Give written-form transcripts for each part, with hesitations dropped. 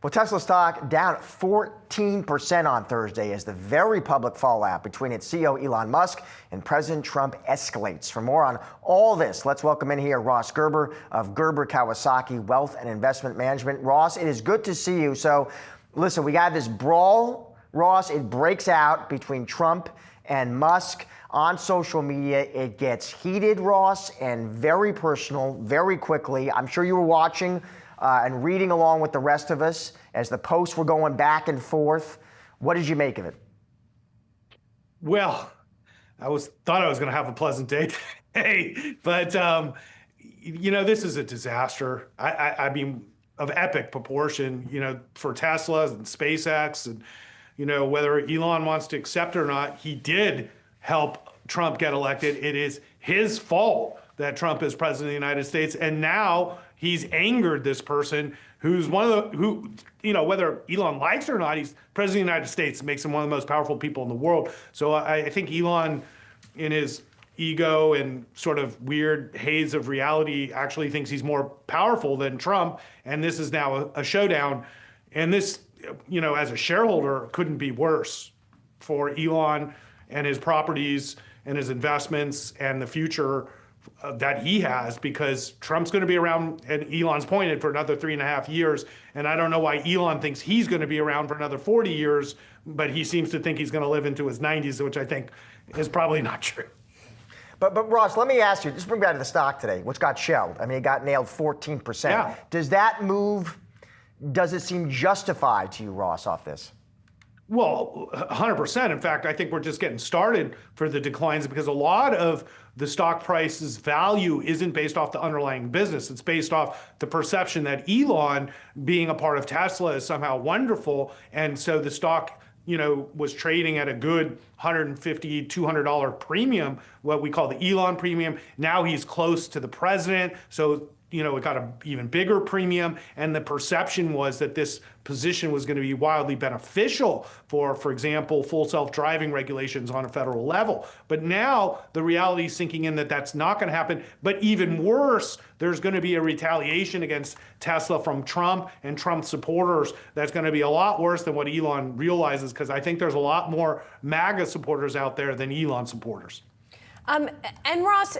Well, Tesla stock down 14% on Thursday as the very public fallout between its CEO Elon Musk and President Trump escalates. For more on all this, let's welcome in here Ross Gerber of Gerber Kawasaki Wealth and Investment Management. Ross, it is good to see you. So, listen, we got this brawl, Ross. It breaks out between Trump and Musk on social media. It gets heated, Ross, and very personal, very quickly. I'm sure you were watching and reading along with the rest of us as the posts were going back and forth. What did you make of it? Well, thought I was going to have a pleasant day today, but this is a disaster. I mean, of epic proportion. For Tesla and SpaceX, and whether Elon wants to accept it or not, he did help Trump get elected. It is his fault that Trump is president of the United States, and now he's angered this person who's whether Elon likes it or not, he's president of the United States. It makes him one of the most powerful people in the world. So I think Elon, in his ego and sort of weird haze of reality, actually thinks he's more powerful than Trump. And this is now a showdown. And this, as a shareholder, couldn't be worse for Elon and his properties and his investments and the future that he has, because Trump's going to be around, and Elon's pointed, for another 3.5 years. And I don't know why Elon thinks he's going to be around for another 40 years, but he seems to think he's going to live into his 90s, which I think is probably not true. But Ross, let me ask you, just bring back to the stock today, which got shelled. I mean, it got nailed 14%. Yeah. Does that move, does it seem justified to you, Ross, off this? Well, 100%. In fact, I think we're just getting started for the declines, because a lot of the stock price's value isn't based off the underlying business. It's based off the perception that Elon, being a part of Tesla, is somehow wonderful. And so the stock, was trading at a good $150, $200 premium, what we call the Elon premium. Now he's close to the president. So it got an even bigger premium, and the perception was that this position was going to be wildly beneficial for example, full self-driving regulations on a federal level. But now the reality is sinking in that that's not going to happen. But even worse, there's going to be a retaliation against Tesla from Trump and Trump supporters that's going to be a lot worse than what Elon realizes, because I think there's a lot more MAGA supporters out there than Elon supporters. And Ross,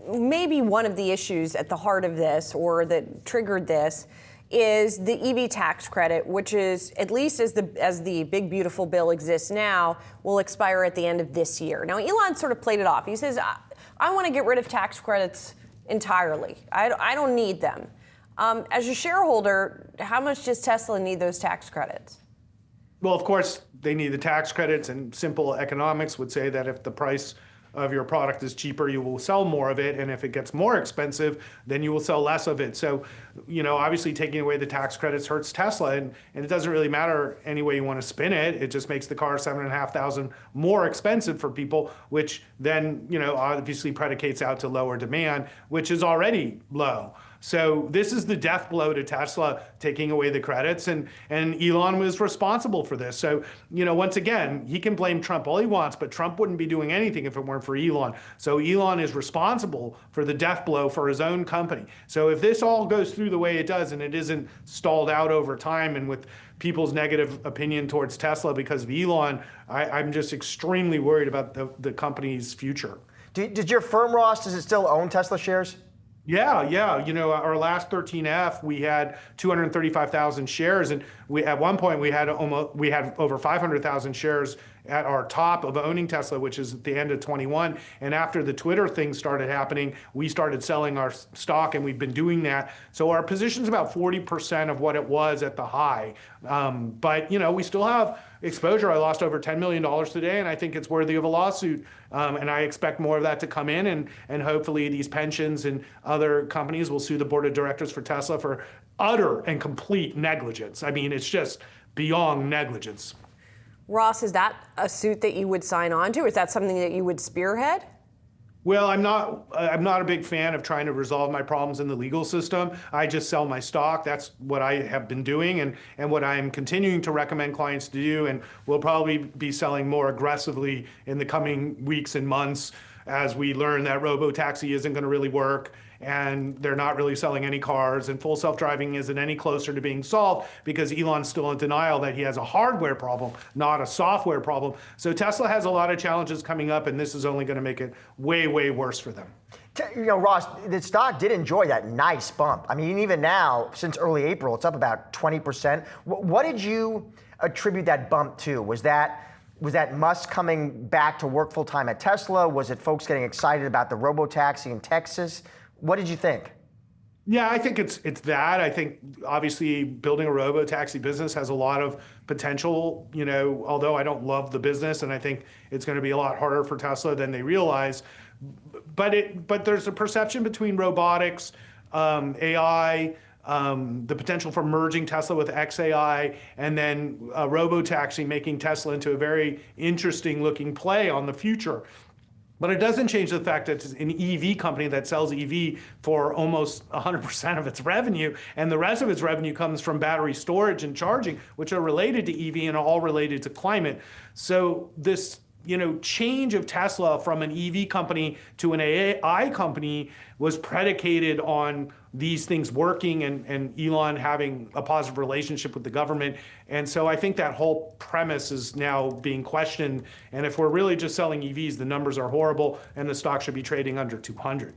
maybe one of the issues at the heart of this, or that triggered this, is the EV tax credit, which is, at least as the big beautiful bill exists now, will expire at the end of this year. Now, Elon sort of played it off. He says, I want to get rid of tax credits entirely. I don't need them. As a shareholder, how much does Tesla need those tax credits? Well, of course, they need the tax credits, and simple economics would say that if the price of your product is cheaper, you will sell more of it. And if it gets more expensive, then you will sell less of it. So, obviously taking away the tax credits hurts Tesla. And it doesn't really matter any way you want to spin it. It just makes the car $7,500 more expensive for people, which then, obviously predicates out to lower demand, which is already low. So this is the death blow to Tesla, taking away the credits, and Elon was responsible for this. So, once again, he can blame Trump all he wants, but Trump wouldn't be doing anything if it weren't for Elon. So Elon is responsible for the death blow for his own company. So if this all goes through the way it does, and it isn't stalled out over time and with people's negative opinion towards Tesla because of Elon, I'm just extremely worried about the company's future. Did your firm, Ross, does it still own Tesla shares? Yeah. Our last 13F, we had 235,000 shares, and at one point we had over 500,000 shares at our top of owning Tesla, which is at the end of 21. And after the Twitter thing started happening, we started selling our stock, and we've been doing that. So our position's about 40% of what it was at the high. But we still have exposure. I lost over $10 million today, and I think it's worthy of a lawsuit. And I expect more of that to come in, and hopefully these pensions and other companies will sue the board of directors for Tesla for utter and complete negligence. I mean, it's just beyond negligence. Ross, is that a suit that you would sign on to? Is that something that you would spearhead? Well, I'm not a big fan of trying to resolve my problems in the legal system. I just sell my stock. That's what I have been doing, and what I'm continuing to recommend clients to do, and we'll probably be selling more aggressively in the coming weeks and months as we learn that robo-taxi isn't going to really work, and they're not really selling any cars, and full self-driving isn't any closer to being solved because Elon's still in denial that he has a hardware problem, not a software problem. So Tesla has a lot of challenges coming up, and this is only going to make it way, way worse for them. Ross, the stock did enjoy that nice bump. I mean, even now, since early April, it's up about 20%. What did you attribute that bump to? Was that Musk coming back to work full time at Tesla? Was it folks getting excited about the robotaxi in Texas? What did you think? Yeah, I think it's that. I think obviously building a robo-taxi business has a lot of potential, although I don't love the business and I think it's going to be a lot harder for Tesla than they realize. But there's a perception between robotics, AI, the potential for merging Tesla with XAI, and then robo-taxi making Tesla into a very interesting looking play on the future. But it doesn't change the fact that it's an EV company that sells EV for almost 100% of its revenue, and the rest of its revenue comes from battery storage and charging, which are related to EV and all related to climate. So this change of Tesla from an EV company to an AI company was predicated on these things working and Elon having a positive relationship with the government. And so I think that whole premise is now being questioned. And if we're really just selling EVs, the numbers are horrible and the stock should be trading under 200.